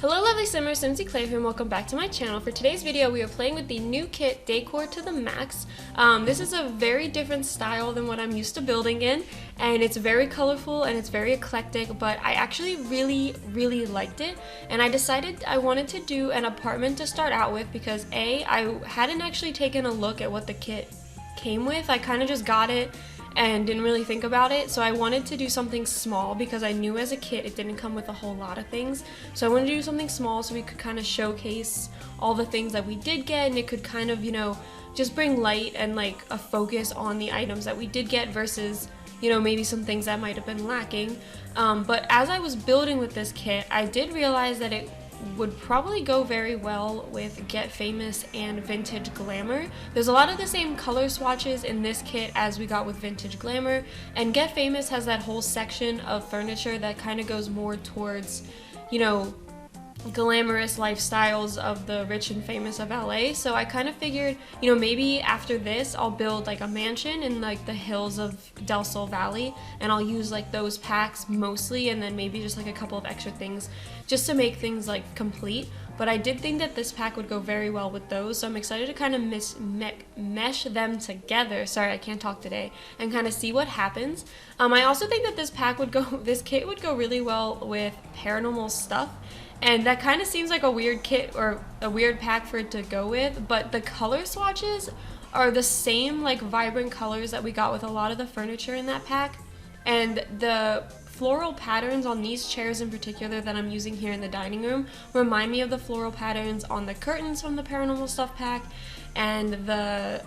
Hello lovely simmers, SimsEclaire here and welcome back to my channel. For today's video we are playing with the new kit Decor to the max. This is a very different style than what I'm used to building in, and it's very colorful and it's very eclectic, but I actually really liked it, and I decided I wanted to do an apartment to start out with because I hadn't actually taken a look at what the kit came with. I kind of just got it and didn't really think about it, so I wanted to do something small because I knew as a kid it didn't come with a whole lot of things. So I wanted to do something small so we could kind of showcase all the things that we did get, and it could kind of, you know, just bring light and like a focus on the items that we did get versus, you know, maybe some things that might have been lacking. But as I was building with this kit, I did realize that it would probably go very well with Get Famous and Vintage Glamour. There's a lot of the same color swatches in this kit as we got with Vintage Glamour, and Get Famous has that whole section of furniture that kind of goes more towards, you know, glamorous lifestyles of the rich and famous of LA. So I kind of figured, you know, maybe after this I'll build like a mansion in like the hills of Del Sol Valley, and I'll use like those packs mostly, and then maybe just like a couple of extra things just to make things like complete. But I did think that this pack would go very well with those, so I'm excited to kind of mesh them together, sorry I can't talk today, and kind of see what happens. I also think that this kit would go really well with paranormal stuff. And that kind of seems like a weird kit or a weird pack for it to go with, but the color swatches are the same like vibrant colors that we got with a lot of the furniture in that pack. And the floral patterns on these chairs in particular that I'm using here in the dining room remind me of the floral patterns on the curtains from the paranormal stuff pack, and the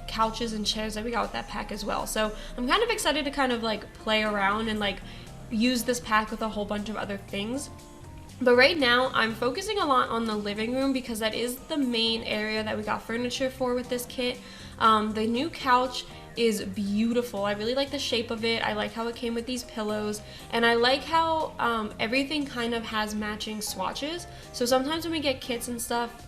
couches and chairs that we got with that pack as well. So I'm kind of excited to kind of like play around and like use this pack with a whole bunch of other things. But right now, I'm focusing a lot on the living room because that is the main area that we got furniture for with this kit. The new couch is beautiful. I really like the shape of it. I like how it came with these pillows, and I like how everything kind of has matching swatches. So sometimes when we get kits and stuff,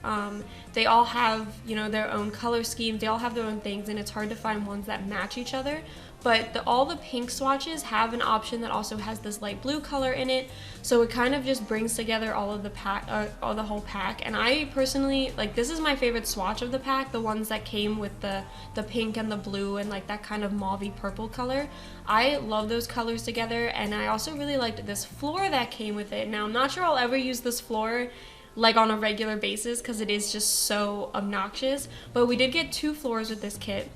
they all have, you know, their own color schemes, they all have their own things, and it's hard to find ones that match each other. But all the pink swatches have an option that also has this light blue color in it, so it kind of just brings together all of the pack, the whole pack. And I personally, like, this is my favorite swatch of the pack, the ones that came with the pink and the blue and like that kind of mauvey purple color. I love those colors together, and I also really liked this floor that came with it. Now I'm not sure I'll ever use this floor like on a regular basis because it is just so obnoxious, but we did get two floors with this kit.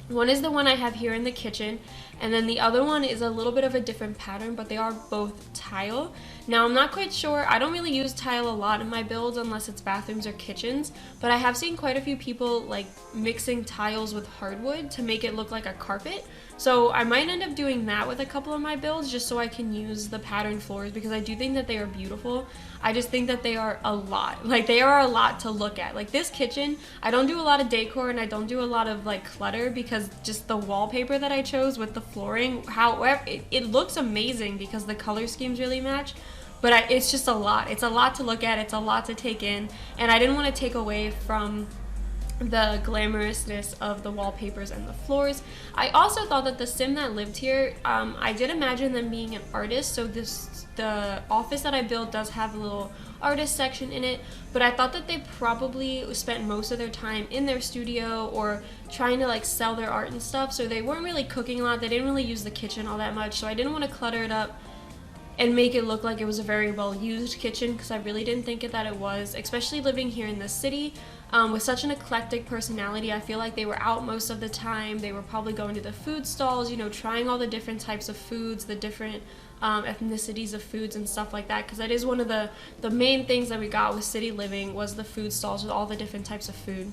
One is the one I have here in the kitchen, and then the other one is a little bit of a different pattern, but they are both tile. Now I'm not quite sure, I don't really use tile a lot in my builds unless it's bathrooms or kitchens, but I have seen quite a few people like mixing tiles with hardwood to make it look like a carpet. So I might end up doing that with a couple of my builds just so I can use the pattern floors, because I do think that they are beautiful. I just think that they are a lot. Like, they are a lot to look at. Like this kitchen, I don't do a lot of decor and I don't do a lot of like clutter because just the wallpaper that I chose with the flooring, however, it looks amazing because the color schemes really match. But it's just a lot. It's a lot to look at. It's a lot to take in. And I didn't want to take away from the glamorousness of the wallpapers and the floors. I also thought that the sim that lived here, I did imagine them being an artist, so the office that I built does have a little artist section in it, but I thought that they probably spent most of their time in their studio or trying to like sell their art and stuff, so they weren't really cooking a lot. They didn't really use the kitchen all that much, so I didn't want to clutter it up and make it look like it was a very well used kitchen, because I really didn't think that it was, especially living here in the city. With such an eclectic personality, I feel like they were out most of the time. They were probably going to the food stalls, you know, trying all the different types of foods, the different ethnicities of foods and stuff like that, because that is one of the main things that we got with city living was the food stalls with all the different types of food.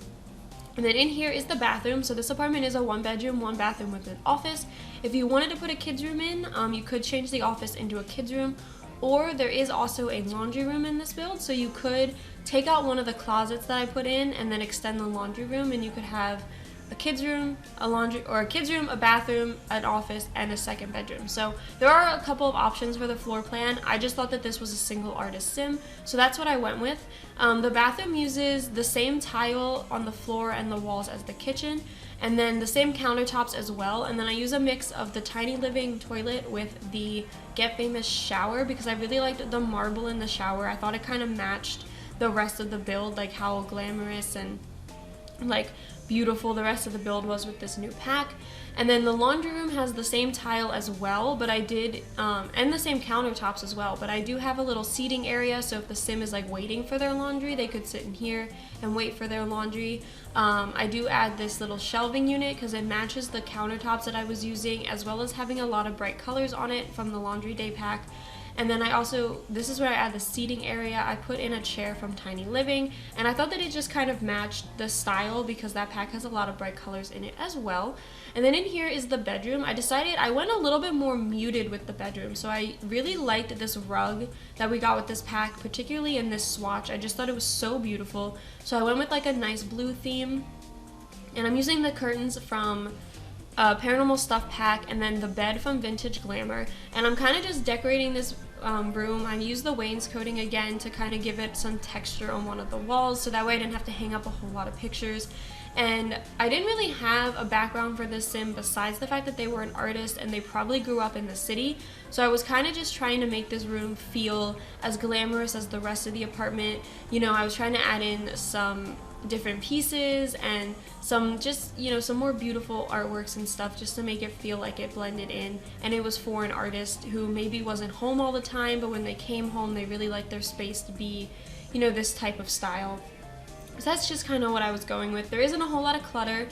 And then in here is the bathroom. So this apartment is a 1-bedroom, 1-bathroom with an office. If you wanted to put a kids room in, you could change the office into a kids room, or there is also a laundry room in this build, so you could take out one of the closets that I put in and then extend the laundry room, and you could have a kids room, a laundry, or a kids room, a bathroom, an office, and a second bedroom. So there are a couple of options for the floor plan. I just thought that this was a single artist sim, so that's what I went with. The bathroom uses the same tile on the floor and the walls as the kitchen, and then the same countertops as well. And then I use a mix of the tiny living toilet with the Get Famous shower because I really liked the marble in the shower. I thought it kind of matched the rest of the build, like how glamorous and like beautiful the rest of the build was with this new pack. And then the laundry room has the same tile as well, but I did and the same countertops as well, but I do have a little seating area, so if the sim is like waiting for their laundry, they could sit in here and wait for their laundry. I do add this little shelving unit because it matches the countertops that I was using, as well as having a lot of bright colors on it from the laundry day pack. And then I also, this is where I add the seating area. I put in a chair from Tiny Living, and I thought that it just kind of matched the style because that pack has a lot of bright colors in it as well. And then in here is the bedroom. I went a little bit more muted with the bedroom, so I really liked this rug that we got with this pack, particularly in this swatch. I just thought it was so beautiful. So I went with like a nice blue theme, and I'm using the curtains from Paranormal Stuff pack, and then the bed from Vintage Glamour, and I'm kind of just decorating this room. I used the wainscoting again to kind of give it some texture on one of the walls, so that way I didn't have to hang up a whole lot of pictures. And I didn't really have a background for this sim besides the fact that they were an artist and they probably grew up in the city, so I was kind of just trying to make this room feel as glamorous as the rest of the apartment. You know, I was trying to add in some different pieces and some just, you know, some more beautiful artworks and stuff just to make it feel like it blended in. And it was for an artist who maybe wasn't home all the time, but when they came home they really liked their space to be, you know, this type of style. So that's just kind of what I was going with. There isn't a whole lot of clutter.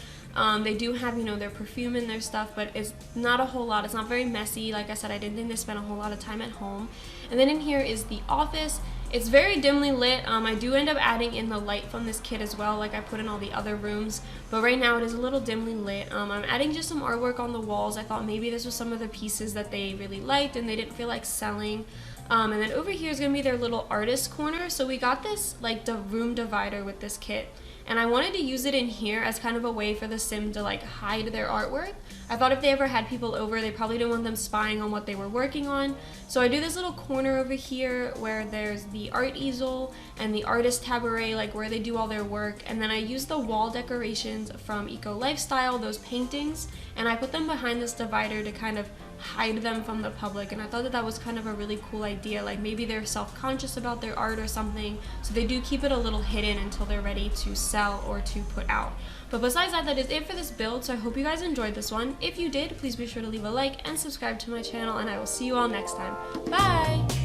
They do have, you know, their perfume and their stuff, but it's not a whole lot. It's not very messy. Like I said, I didn't think they spent a whole lot of time at home. And then in here is the office. It's very dimly lit. I do end up adding in the light from this kit as well, like I put in all the other rooms, but right now it is a little dimly lit. I'm adding just some artwork on the walls. I thought maybe this was some of the pieces that they really liked and they didn't feel like selling. And then over here is going to be their little artist corner. So we got this like the room divider with this kit, and I wanted to use it in here as kind of a way for the sim to like hide their artwork. I thought if they ever had people over, they probably didn't want them spying on what they were working on. So I do this little corner over here where there's the art easel and the artist cabaret, like where they do all their work. And then I use the wall decorations from Eco Lifestyle, those paintings, and I put them behind this divider to kind of hide them from the public. And I thought that that was kind of a really cool idea, like maybe they're self-conscious about their art or something, so they do keep it a little hidden until they're ready to sell or to put out. But besides that, that is it for this build, so I hope you guys enjoyed this one. If you did, please be sure to leave a like and subscribe to my channel, and I will see you all next time. Bye!